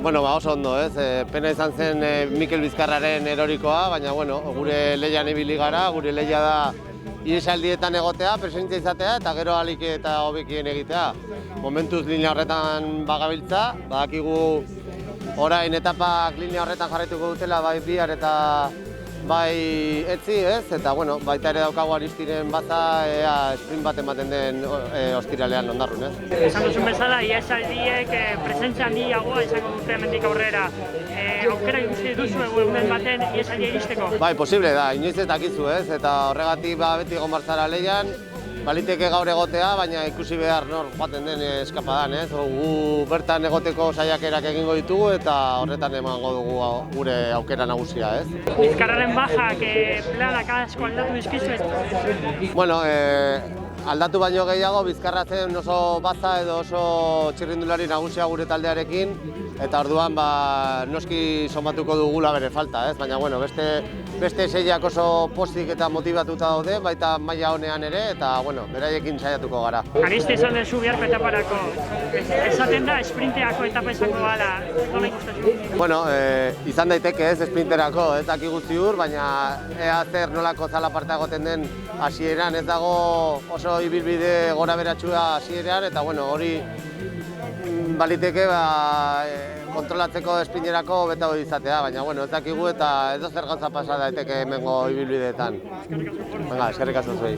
Bueno, oso ondo, ez? Pena izan zen Mikel Bizkarraren erorikoa, baina bueno, gure lehian ibili gara, gure lehia da ihesaldietan egotea, presentzia izatea eta gero ahalik eta hobekien egitea. Momentuz linea horretan bagabiltza, badakigu orain etapak linea horretan jarraituko dutela bai bihar eta bai etzi, ez? Eta bueno, baita ere daukagu Aristiren baza ea sprint bat ematen den ostiralean Ondarrun, ez? Esan duzun bezala, ihesaldiek presentzia handiagoa izango dute hemendik aurrera. Aukera ikusi duzu egunen baten ihesaldia iristeko? Bai, posible da, inoiz ez dakizu, ez? Eta horregatik beti egon barzara lehian, baliteke gaur egotea, baina ikusi behar nor joaten den eskapadan, ez? Gu bertan egoteko saiakerak egingo ditugu eta horretan emango dugu gure aukera nagusia, ez? Bizkarraren bajak planak asko aldatu dizkizu? Bueno, aldatu baino gehiago, Bizkarra zen oso baza edo oso txirrindulari nagusia gure taldearekin, eta orduan noski somatuko dugula bere falta, ez? Baina bueno, beste seiak oso pozik eta motibatuta daude, baita maila honean ere, eta bueno, beraiekin saiatuko gara. Ariste izan duzu biharko etaparako. Esaten da, sprinteako etapa izango gala. Nola ikusten? Bueno, izan daiteke ez, sprinterako, ez dakigu ziur, baina ea zer nolako zalaparta egoten den hasieran, ez dago oso ibilbide gora beratxua hasieran, eta bueno, hori baliteke kontrolatzeko sprinterako beta hori izatea, baina bueno, ez dakigu eta edo zer gauza pasa daiteke hemengo ibilbideetan. Venga, eskerrik asko zuei.